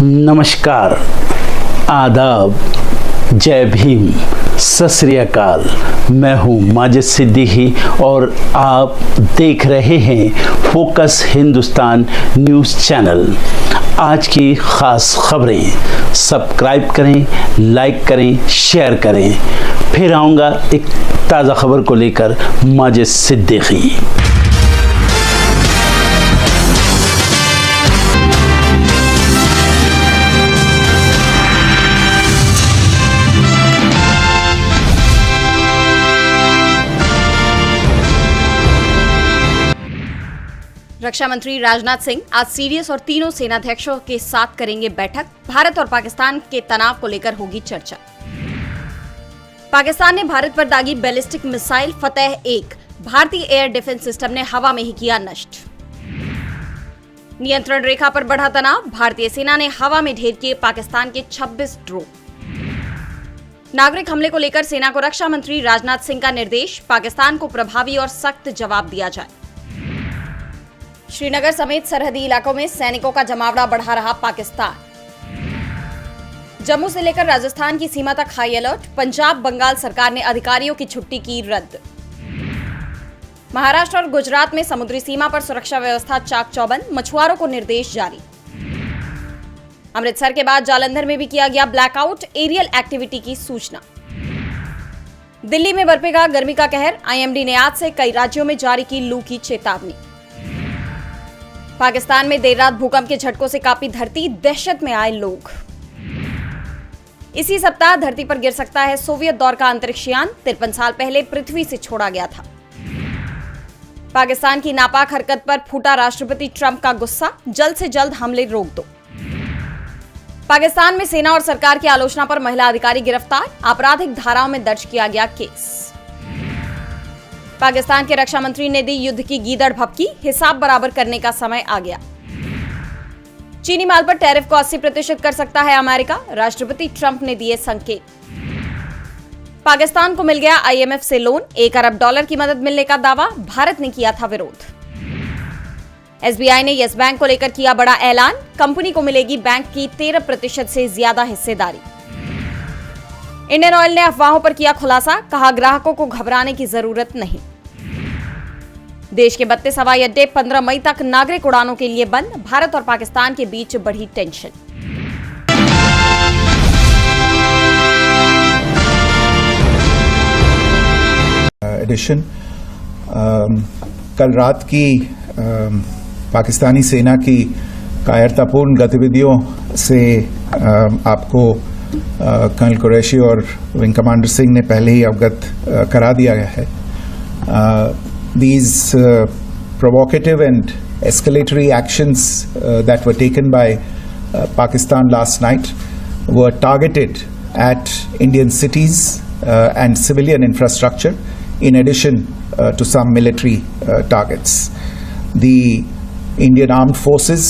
नमस्कार, आदाब, जय भीम, सत श्री अकाल। मैं हूँ माजिद सिद्दीकी और आप देख रहे हैं फोकस हिंदुस्तान न्यूज़ चैनल। आज की ख़ास खबरें सब्सक्राइब करें, लाइक करें, शेयर करें। फिर आऊँगा एक ताज़ा खबर को लेकर माजिद सिद्दीकी। रक्षा मंत्री राजनाथ सिंह आज सीडीएस और तीनों सेनाध्यक्षों के साथ करेंगे बैठक। भारत और पाकिस्तान के तनाव को लेकर होगी चर्चा। पाकिस्तान ने भारत पर दागी बैलिस्टिक मिसाइल फतेह-1 भारतीय एयर डिफेंस सिस्टम ने हवा में ही किया नष्ट। नियंत्रण रेखा पर बढ़ा तनाव, भारतीय सेना ने हवा में ढेर किए पाकिस्तान के 26 ड्रोन। नागरिक हमले को लेकर सेना को रक्षा मंत्री राजनाथ सिंह का निर्देश, पाकिस्तान को प्रभावी और सख्त जवाब दिया जाए। श्रीनगर समेत सरहदी इलाकों में सैनिकों का जमावड़ा बढ़ा रहा पाकिस्तान। जम्मू से लेकर राजस्थान की सीमा तक हाई अलर्ट, पंजाब बंगाल सरकार ने अधिकारियों की छुट्टी की रद्द। महाराष्ट्र और गुजरात में समुद्री सीमा पर सुरक्षा व्यवस्था चाक चौबंद, मछुआरों को निर्देश जारी। अमृतसर के बाद जालंधर में भी किया गया ब्लैकआउट, एरियल एक्टिविटी की सूचना। दिल्ली में बरपेगा गर्मी का कहर, आईएमडी ने आज से कई राज्यों में जारी की लू की चेतावनी। पाकिस्तान में देर रात भूकंप के झटकों से कांपी धरती, दहशत में आए लोग। इसी सप्ताह धरती पर गिर सकता है सोवियत दौर का अंतरिक्ष यान, 53 साल पहले पृथ्वी से छोड़ा गया था। पाकिस्तान की नापाक हरकत पर फूटा राष्ट्रपति ट्रंप का गुस्सा, जल्द से जल्द हमले रोक दो। पाकिस्तान में सेना और सरकार की आलोचना पर महिला अधिकारी गिरफ्तार, आपराधिक धाराओं में दर्ज किया गया केस। पाकिस्तान के रक्षा मंत्री ने दी युद्ध की गीदड़ भभकी, हिसाब बराबर करने का समय आ गया। चीनी माल पर टैरिफ को 80% कर सकता है अमेरिका, राष्ट्रपति ट्रंप ने दिए संकेत। पाकिस्तान को मिल गया आईएमएफ से लोन, $1 अरब की मदद मिलने का दावा, भारत ने किया था विरोध। एसबीआई ने यस बैंक को लेकर किया बड़ा ऐलान, कंपनी को मिलेगी बैंक की 13% से ज्यादा हिस्सेदारी। इंडियन ऑयल ने अफवाहों पर किया खुलासा, कहा ग्राहकों को घबराने की जरूरत नहीं। देश के 32 हवाई अड्डे 15 मई तक नागरिक उड़ानों के लिए बंद, भारत और पाकिस्तान के बीच बढ़ी टेंशन। एडिशन कल रात की पाकिस्तानी सेना की कायरतापूर्ण गतिविधियों से आपको कर्नल कुरैशी और विंग कमांडर सिंह ने पहले ही अवगत करा दिया गया है। These provocative and escalatory actions that were taken by Pakistan last night were targeted at Indian cities and civilian infrastructure, in addition to some military targets. The Indian armed forces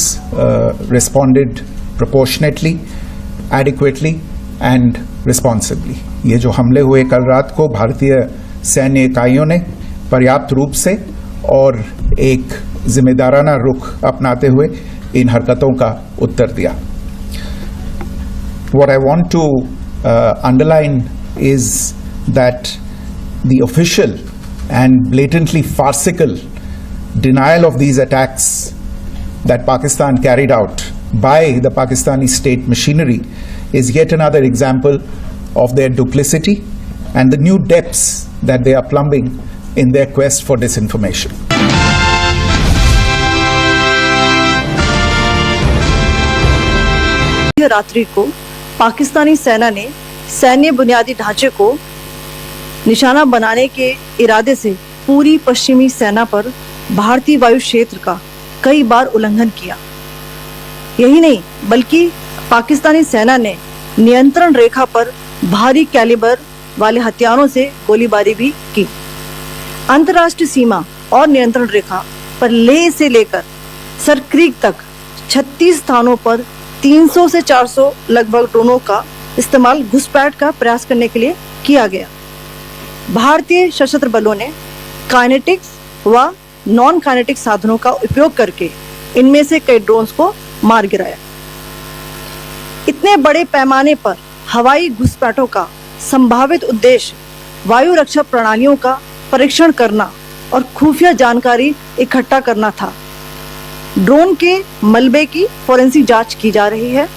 responded proportionately, adequately and responsibly. ये जो हमले हुए कल रात को भारतीय सैन्य इकाइयों ने पर्याप्त रूप से और एक जिम्मेदाराना रुख अपनाते हुए इन हरकतों का उत्तर दिया। What I want to underline is that the official and blatantly farcical denial of these attacks that Pakistan carried out by the Pakistani state machinery is yet another example of their duplicity and the new depths that they are plumbing in their quest for disinformation. रात्रि को पाकिस्तानी सेना ने सैन्य बुनियादी ढांचे को निशाना बनाने के इरादे से पूरी पश्चिमी सेना पर भारतीय वायु क्षेत्र का कई बार उल्लंघन किया। यही नहीं बल्कि पाकिस्तानी सेना ने नियंत्रण रेखा पर भारी कैलिबर वाले हथियारों से गोलीबारी भी की। अंतर्राष्ट्रीय सीमा और नियंत्रण रेखा पर लेह से लेकर सरक्रीक तक 36 स्थानों पर 300 से 400 लगभग ड्रोनों का इस्तेमाल घुसपैठ का प्रयास करने के लिए किया गया। भारतीय सशस्त्र बलों ने काइनेटिक्स व नॉन काइनेटिक साधनों का उपयोग करके इनमें से कई ड्रोन्स को मार गिराया। इतने बड़े पैमाने पर हवाई घुसपैठों का संभावित उद्देश्य वायु रक्षा प्रणालियों का परीक्षण करना और खुफिया जानकारी इकट्ठा करना था। ड्रोन के मलबे की फोरेंसिक जांच की जा रही है।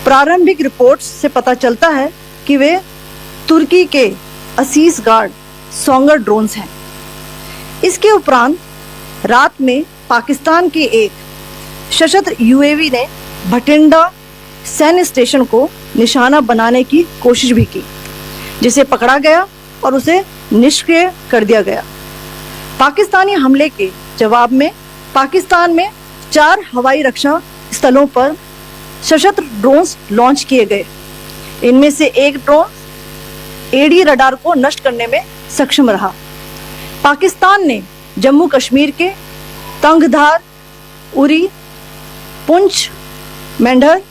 प्रारंभिक रिपोर्ट्स से पता चलता है कि वे तुर्की के असीस गार्ड सोंगर ड्रोन्स हैं। इसके उपरांत रात में पाकिस्तान के एक सशस्त्र यूएवी ने भटिंडा सैन्य स्टेशन को निशाना बनाने की कोशिश भी की, जिसे पकड़ा गया और उसे निष्क्रिय कर दिया गया। पाकिस्तानी हमले के जवाब में पाकिस्तान में 4 हवाई रक्षा स्थलों पर सशस्त्र ड्रोन्स लॉन्च किए गए। इनमें से एक ड्रोन एडी रडार को नष्ट करने में सक्षम रहा। पाकिस्तान ने जम्मू कश्मीर के तंगधार, उरी, पुंछ, मेंढर,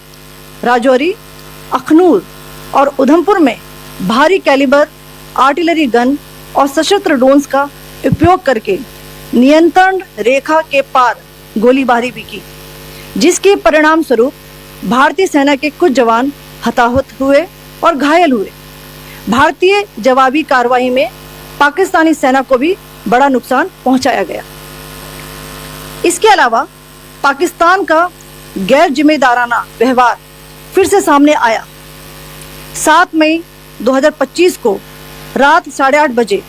राजौरी, अखनूर और उधमपुर में भारी कैलिबर आर्टिलरी गन और सशस्त्र ड्रोन्स का उपयोग करके नियंत्रण रेखा के पार गोलीबारी भी की, जिसके परिणाम स्वरूप भारतीय सेना के कुछ जवान हताहत हुए और घायल हुए। भारतीय जवाबी कार्रवाई में पाकिस्तानी सेना को भी बड़ा नुकसान पहुंचाया गया। इसके अलावा पाकिस्तान का गैर जिम्मेदाराना व्यवहार फिर से सामने आया। 7 मई 2025 को रात 8:30 बजे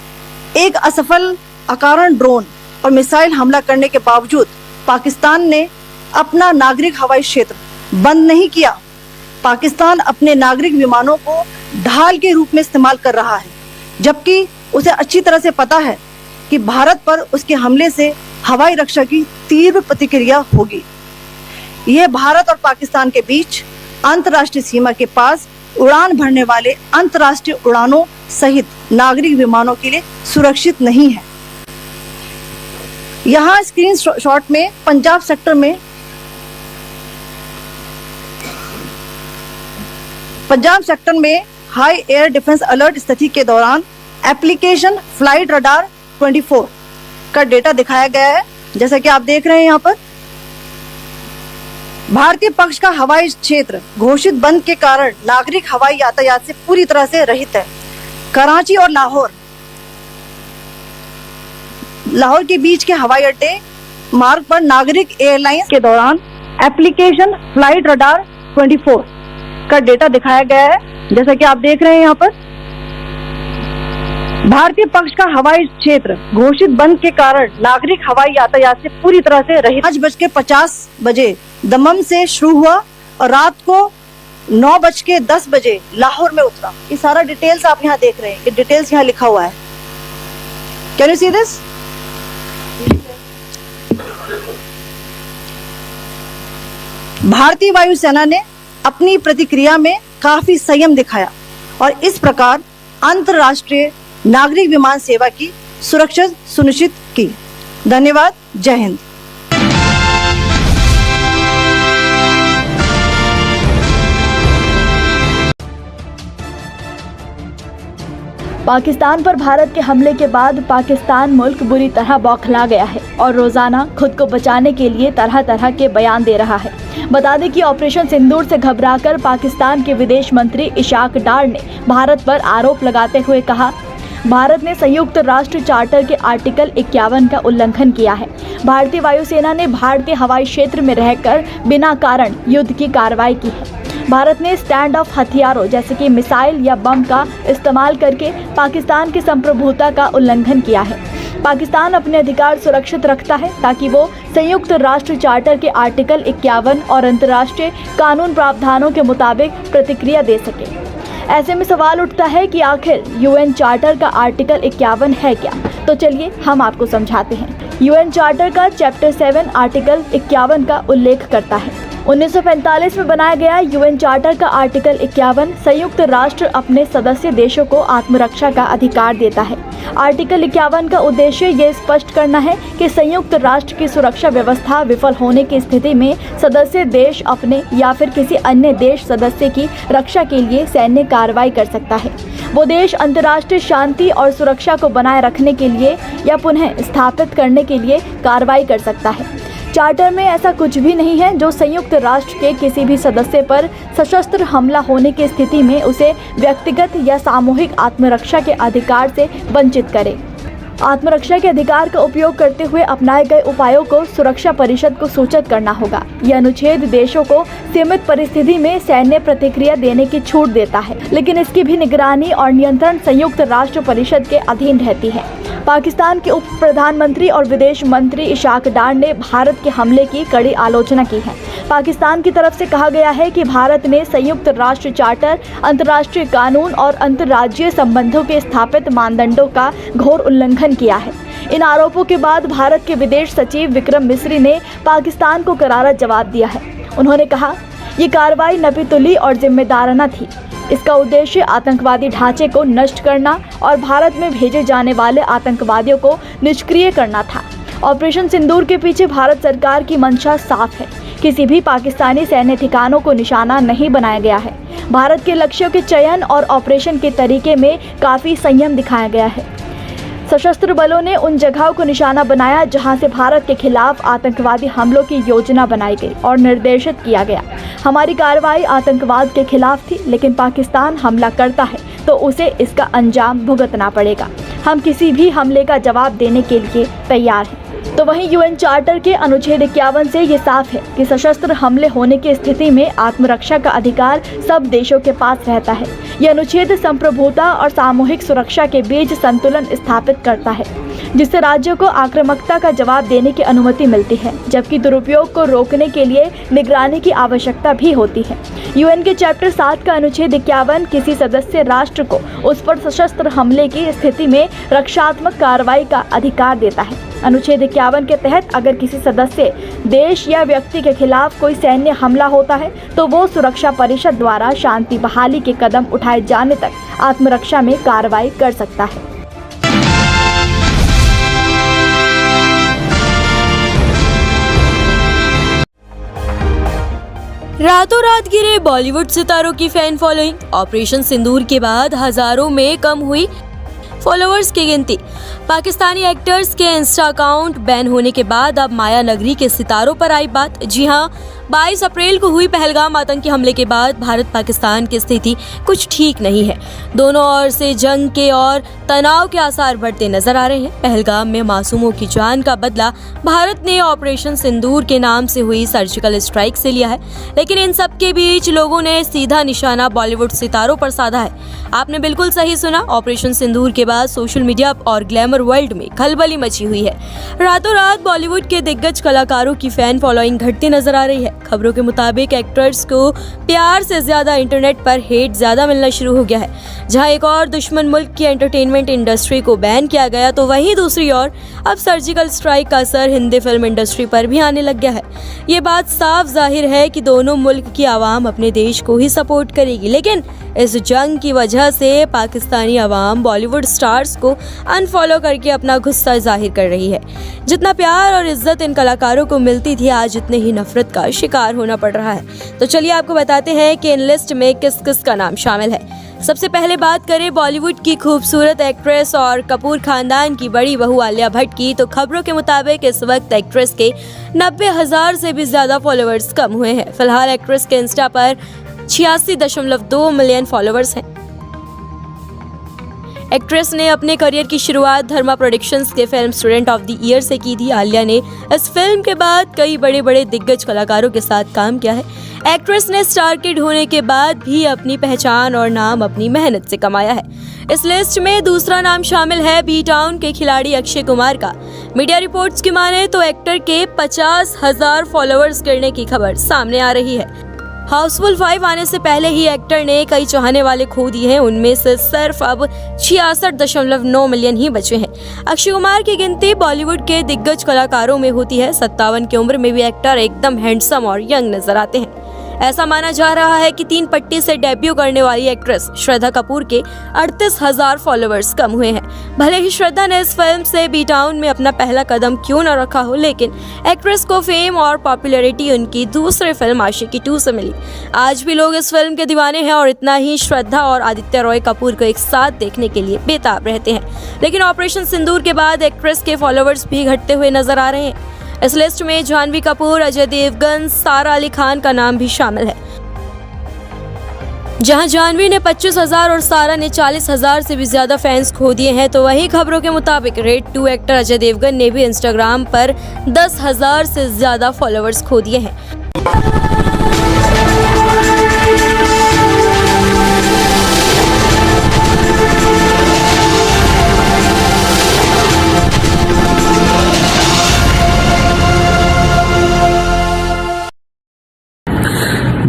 एक असफल अकारण ड्रोन और मिसाइल हमला करने के बावजूद पाकिस्तान ने अपना नागरिक हवाई क्षेत्र बंद नहीं किया। पाकिस्तान अपने नागरिक विमानों को ढाल के रूप में इस्तेमाल कर रहा है, जबकि उसे अच्छी तरह से पता है कि भारत पर उसके हमले से हवाई रक्षा की तीव्र प्रतिक्रिया होगी। यह भारत और पाकिस्तान के बीच अंतर्राष्ट्रीय सीमा के पास उड़ान भरने वाले अंतर्राष्ट्रीय उड़ानों सहित नागरिक विमानों के लिए सुरक्षित नहीं है। यहाँ स्क्रीन शॉट में पंजाब सेक्टर में हाई एयर डिफेंस अलर्ट स्थिति के दौरान एप्लीकेशन फ्लाइट रडार 24 का डेटा दिखाया गया है। जैसा कि आप देख रहे हैं यहाँ पर भारतीय पक्ष का हवाई क्षेत्र घोषित बंद के कारण नागरिक हवाई यातायात से पूरी तरह से रहित है। कराची और लाहौर के बीच के हवाई अड्डे मार्ग पर नागरिक एयरलाइंस के दौरान एप्लीकेशन फ्लाइट रडार 24 का डेटा दिखाया गया है। जैसा कि आप देख रहे हैं यहाँ पर भारतीय पक्ष का हवाई क्षेत्र घोषित बंद के कारण नागरिक हवाई यातायात से पूरी तरह से रहित। 5:50 बजे दमम से शुरू हुआ और रात को 9:10 बजे लाहौर में उतरा। ये सारा डिटेल्स आप यहाँ देख रहे हैं, ये डिटेल्स यहाँ लिखा हुआ है। Can you see this? भारतीय वायुसेना ने अपनी प्रतिक्रिया में काफी संयम दिखाया और इस प्रकार अंतर्राष्ट्रीय नागरिक विमान सेवा की सुरक्षा सुनिश्चित की। धन्यवाद। जय हिंद। पाकिस्तान पर भारत के हमले के बाद पाकिस्तान मुल्क बुरी तरह बौखला गया है और रोजाना खुद को बचाने के लिए तरह तरह के बयान दे रहा है। बता दें कि ऑपरेशन सिंदूर से घबराकर पाकिस्तान के विदेश मंत्री इशाक डार ने भारत पर आरोप लगाते हुए कहा, भारत ने संयुक्त राष्ट्र चार्टर के आर्टिकल 51 का उल्लंघन किया है। भारतीय वायुसेना ने भारतीय हवाई क्षेत्र में रहकर बिना कारण युद्ध की कार्रवाई की है। भारत ने स्टैंड ऑफ हथियारों जैसे कि मिसाइल या बम का इस्तेमाल करके पाकिस्तान की संप्रभुता का उल्लंघन किया है। पाकिस्तान अपने अधिकार सुरक्षित रखता है ताकि वो संयुक्त राष्ट्र चार्टर के आर्टिकल 51 और अंतर्राष्ट्रीय कानून प्रावधानों के मुताबिक प्रतिक्रिया दे सके। ऐसे में सवाल उठता है कि आखिर यूएन चार्टर का आर्टिकल 51 है क्या? तो चलिए हम आपको समझाते हैं। यूएन चार्टर का चैप्टर 7 आर्टिकल 51 का उल्लेख करता है। 1945 में बनाया गया यूएन चार्टर का आर्टिकल 51 संयुक्त राष्ट्र अपने सदस्य देशों को आत्मरक्षा का अधिकार देता है। आर्टिकल 51 का उद्देश्य ये स्पष्ट करना है कि संयुक्त राष्ट्र की सुरक्षा व्यवस्था विफल होने की स्थिति में सदस्य देश अपने या फिर किसी अन्य देश सदस्य की रक्षा के लिए सैन्य कार्रवाई कर सकता है। वो देश अंतर्राष्ट्रीय शांति और सुरक्षा को बनाए रखने के लिए या पुनः स्थापित करने के लिए कार्रवाई कर सकता है। चार्टर में ऐसा कुछ भी नहीं है जो संयुक्त राष्ट्र के किसी भी सदस्य पर सशस्त्र हमला होने की स्थिति में उसे व्यक्तिगत या सामूहिक आत्मरक्षा के अधिकार से वंचित करे। आत्मरक्षा के अधिकार का उपयोग करते हुए अपनाए गए उपायों को सुरक्षा परिषद को सूचित करना होगा। यह अनुच्छेद देशों को सीमित परिस्थिति में सैन्य प्रतिक्रिया देने की छूट देता है, लेकिन इसकी भी निगरानी और नियंत्रण संयुक्त राष्ट्र परिषद के अधीन रहती है। पाकिस्तान के उप प्रधानमंत्री और विदेश मंत्री इशाक डार ने भारत के हमले की कड़ी आलोचना की है। पाकिस्तान की तरफ से कहा गया है कि भारत ने संयुक्त राष्ट्र चार्टर, अंतर्राष्ट्रीय कानून और अंतर्राज्यीय संबंधों के स्थापित मानदंडों का घोर उल्लंघन किया है। इन आरोपों के बाद भारत के विदेश सचिव विक्रम मिस्री ने पाकिस्तान को करारा जवाब दिया है। उन्होंने कहा, ये कार्रवाई नपीतुली और जिम्मेदाराना थी। इसका उद्देश्य आतंकवादी ढांचे को नष्ट करना और भारत में भेजे जाने वाले आतंकवादियों को निष्क्रिय करना था। ऑपरेशन सिंदूर के पीछे भारत सरकार की मंशा साफ है। किसी भी पाकिस्तानी सैन्य ठिकानों को निशाना नहीं बनाया गया है। भारत के लक्ष्यों के चयन और ऑपरेशन के तरीके में काफ़ी संयम दिखाया गया है। सशस्त्र बलों ने उन जगहों को निशाना बनाया जहां से भारत के खिलाफ आतंकवादी हमलों की योजना बनाई गई और निर्देशित किया गया। हमारी कार्रवाई आतंकवाद के खिलाफ थी, लेकिन पाकिस्तान हमला करता है तो उसे इसका अंजाम भुगतना पड़ेगा। हम किसी भी हमले का जवाब देने के लिए तैयार हैं। तो वहीं यूएन चार्टर के अनुच्छेद 51 से ये साफ है कि सशस्त्र हमले होने की स्थिति में आत्मरक्षा का अधिकार सब देशों के पास रहता है। यह अनुच्छेद संप्रभुता और सामूहिक सुरक्षा के बीच संतुलन स्थापित करता है, जिससे राज्यों को आक्रामकता का जवाब देने की अनुमति मिलती है, जबकि दुरुपयोग को रोकने के लिए निगरानी की आवश्यकता भी होती है। यूएन के चैप्टर 7 का अनुच्छेद 51 किसी सदस्य राष्ट्र को उस पर सशस्त्र हमले की स्थिति में रक्षात्मक कार्रवाई का अधिकार देता है। अनुच्छेद 51 के तहत अगर किसी सदस्य देश या व्यक्ति के खिलाफ कोई सैन्य हमला होता है तो वो सुरक्षा परिषद द्वारा शांति बहाली के कदम उठाए जाने तक आत्मरक्षा में कार्रवाई कर सकता है। रातों रात गिरे बॉलीवुड सितारों की फैन फॉलोइंग। ऑपरेशन सिंदूर के बाद हजारों में कम हुई फॉलोअर्स की गिनती। पाकिस्तानी एक्टर्स के इंस्टा अकाउंट बैन होने के बाद अब माया नगरी के सितारों पर आई बात। जी हां, 22 अप्रैल को हुई पहलगाम आतंकी हमले के बाद भारत पाकिस्तान की स्थिति कुछ ठीक नहीं है। दोनों ओर से जंग के और तनाव के आसार बढ़ते नजर आ रहे हैं। पहलगाम में मासूमों की जान का बदला भारत ने ऑपरेशन सिंदूर के नाम से हुई सर्जिकल स्ट्राइक से लिया है, लेकिन इन सब के बीच लोगों ने सीधा निशाना बॉलीवुड सितारों पर साधा है। आपने बिल्कुल सही सुना, ऑपरेशन सिंदूर के बाद सोशल मीडिया और ग्लैमर वर्ल्ड में खलबली मची हुई है। रातों रात बॉलीवुड के दिग्गज कलाकारों की फैन फॉलोइंग घटती नजर आ रही है। खबरों के मुताबिक एक्टर्स को प्यार से ज्यादा इंटरनेट पर हेट ज्यादा मिलना शुरू हो गया है। जहां एक और दुश्मन मुल्क की एंटरटेनमेंट इंडस्ट्री को बैन किया गया, तो वहीं दूसरी ओर अब सर्जिकल स्ट्राइक का असर हिंदी फिल्म इंडस्ट्री पर भी आने लग गया है। ये बात साफ जाहिर है कि दोनों मुल्क की आवाम अपने देश को ही सपोर्ट करेगी, लेकिन इस जंग की वजह से पाकिस्तानी आवाम बॉलीवुड स्टार्स को अनफॉलो करके अपना गुस्सा जाहिर कर रही है। जितना प्यार और इज्जत इन कलाकारों को मिलती थी, आज उतने ही नफरत का शिकार होना पड़ रहा है। तो चलिए आपको बताते हैं कि इन लिस्ट में किस किस का नाम शामिल है। सबसे पहले बात करें बॉलीवुड की खूबसूरत एक्ट्रेस और कपूर खानदान की बड़ी बहू आलिया भट्ट की, तो खबरों के मुताबिक इस वक्त एक्ट्रेस के 90,000 से भी ज्यादा फॉलोअर्स कम हुए हैं। फिलहाल एक्ट्रेस के इंस्टा पर 86.2 मिलियन फॉलोअर्स हैं। एक्ट्रेस ने अपने करियर की शुरुआत धर्मा प्रोडक्शंस के film student of the year से की थी। आलिया ने इस फिल्म के बाद कई बड़े बड़े दिग्गज कलाकारों के साथ काम किया है। एक्ट्रेस ने स्टार किड होने के बाद भी अपनी पहचान और नाम अपनी मेहनत से कमाया है। इस लिस्ट में दूसरा नाम शामिल है बी टाउन के खिलाड़ी अक्षय कुमार का। मीडिया रिपोर्ट्स की माने तो एक्टर के 50,000 फॉलोअर्स गिरने की खबर सामने आ रही है। हाउसफुल 5 आने से पहले ही एक्टर ने कई चाहने वाले खो दिए हैं, उनमें से सिर्फ अब 66.9 मिलियन ही बचे हैं। अक्षय कुमार की गिनती बॉलीवुड के दिग्गज कलाकारों में होती है। 57 की उम्र में भी एक्टर एकदम हैंडसम और यंग नजर आते हैं। ऐसा माना जा रहा है कि 3 पट्टी से डेब्यू करने वाली एक्ट्रेस श्रद्धा कपूर के 38,000 फॉलोअर्स कम हुए हैं। भले ही श्रद्धा ने इस फिल्म से बी टाउन में अपना पहला कदम क्यों न रखा हो, लेकिन एक्ट्रेस को फेम और पॉपुलैरिटी उनकी दूसरी फिल्म आशिकी 2 से मिली। आज भी लोग इस फिल्म के दीवाने हैं और इतना ही श्रद्धा और आदित्य रॉय कपूर को एक साथ देखने के लिए बेताब रहते हैं। लेकिन ऑपरेशन सिंदूर के बाद एक्ट्रेस के फॉलोअर्स भी घटते हुए नजर आ रहे हैं। इस लिस्ट में जानवी कपूर, अजय देवगन, सारा अली खान का नाम भी शामिल है। जहां जानवी ने 25,000 और सारा ने 40,000 से भी ज्यादा फैंस खो दिए हैं, तो वहीं खबरों के मुताबिक रेड 2 एक्टर अजय देवगन ने भी इंस्टाग्राम पर 10,000 से ज्यादा फॉलोअर्स खो दिए हैं।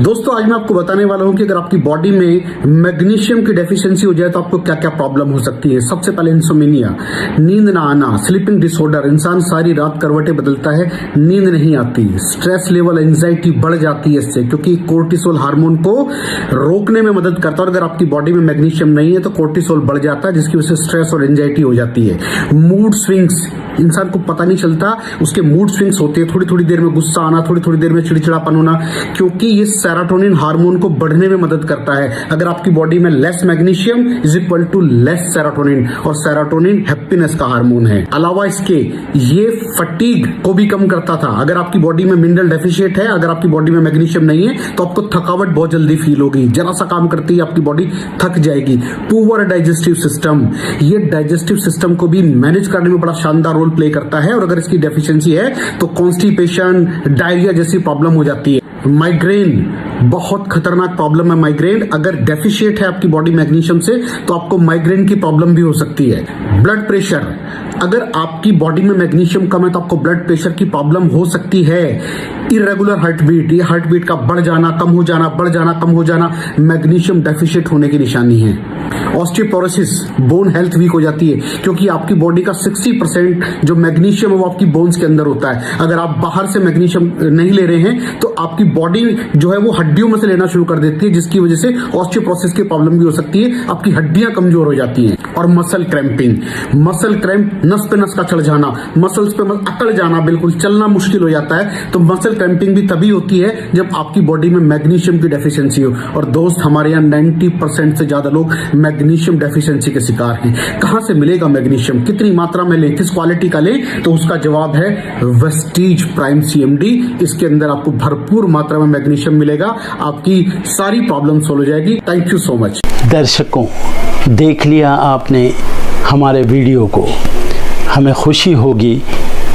दोस्तों आज मैं आपको बताने वाला हूं कि अगर आपकी बॉडी में मैग्नीशियम की डेफिशिएंसी हो जाए तो आपको क्या क्या प्रॉब्लम हो सकती है। सबसे पहले इंसोमेनिया, नींद ना आना, स्लीपिंग डिसऑर्डर, इंसान सारी रात करवटें बदलता है, नींद नहीं आती, स्ट्रेस लेवल, एंजाइटी बढ़ जाती है इससे, क्योंकि कोर्टिसोल हार्मोन को रोकने में मदद करता है। और अगर आपकी बॉडी में मैग्नीशियम नहीं है तो कोर्टिसोल बढ़ जाता है, जिसकी वजह से स्ट्रेस और एंजाइटी हो जाती है। मूड स्विंग्स, इंसान को पता नहीं चलता उसके मूड स्विंग्स होते हैं, थोड़ी थोड़ी देर में गुस्सा आना, थोड़ी थोड़ी देर में चिड़चिड़ापन होना, क्योंकि ये सेरोटोनिन हार्मोन को बढ़ने में मदद करता है। अगर आपकी बॉडी में less magnesium is equal to less serotonin, और सेरोटोनिन हैप्पीनेस का हार्मोन है। अलावा इसके ये फटीग को भी कम करता था। अगर आपकी बॉडी में मिनरल डेफिशिएट है, अगर आपकी बॉडी में मैग्नीशियम नहीं है तो आपको थकावट बहुत जल्दी फील होगी, जरा सा काम करती है आपकी बॉडी थक जाएगी। पुअर डाइजेस्टिव सिस्टम, ये डाइजेस्टिव सिस्टम को भी मैनेज करने में बड़ा शानदार रोल प्ले करता है, और अगर इसकी डेफिशिएंसी है तो कॉन्स्टिपेशन, डायरिया जैसी प्रॉब्लम हो जाती है। माइग्रेन, बहुत खतरनाक प्रॉब्लम है माइग्रेन। अगर डेफिशिएट है आपकी बॉडी मैग्नीशियम से तो आपको माइग्रेन की प्रॉब्लम भी हो सकती है। ब्लड प्रेशर, अगर आपकी बॉडी में मैग्नीशियम कम है तो आपको ब्लड प्रेशर की प्रॉब्लम हो सकती है। इरेगुलर हार्ट बीट, ये हार्ट बीट का बढ़ जाना, कम हो जाना, बढ़ जाना, कम हो जाना, मैग्नीशियम डेफिशिएट होने की निशानी है। ऑस्टियोपोरोसिस, बोन हेल्थ वीक हो जाती है, क्योंकि आपकी बॉडी का 60% जो मैग्नीशियम है वो आपकी बोन्स के अंदर होता है। अगर आप बाहर से मैग्नीशियम नहीं ले रहे हैं तो आपकी बॉडी जो है वो हड्डियों में से लेना शुरू कर देती है, जिसकी वजह से ऑस्टियोपोरोसिस की प्रॉब्लम भी हो सकती है, आपकी हड्डियां कमजोर हो जाती हैं। और मसल क्रैम्पिंग, मसल क्रैम्प, नस पे नस का चढ़ जाना, मसल्स पे अकड़ जाना, बिल्कुल चलना मुश्किल हो जाता है। तो मसल क्रैम्पिंग भी तभी होती है जब आपकी बॉडी में मैग्नीशियम की डेफिशिएंसी हो। और दोस्त, हमारे यहाँ 90% से ज्यादा लोग मैग्नीशियम डेफिशिएंसी के शिकार हैं। कहां से मिलेगा मैग्नीशियम, कितनी मात्रा में लें, किस क्वालिटी का लें? तो उसका जवाब है वेस्टीज प्राइम CMD। इसके अंदर आपको भरपूर मात्रा में मैग्नीशियम मिलेगा, आपकी सारी प्रॉब्लम सॉल्व हो जाएगी। Thank you so much. दर्शकों, देख लिया आपने हमारे वीडियो को। हमें खुशी होगी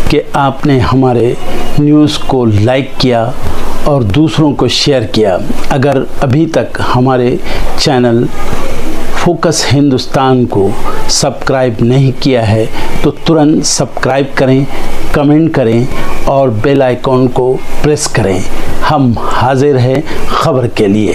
कि आपने हमारे न्यूज़ को लाइक किया और दूसरों को शेयर किया। अगर अभी तक हमारे चैनल फोकस हिंदुस्तान को सब्सक्राइब नहीं किया है तो तुरंत सब्सक्राइब करें, कमेंट करें और बेल आइकॉन को प्रेस करें। हम हाजिर हैं खबर के लिए।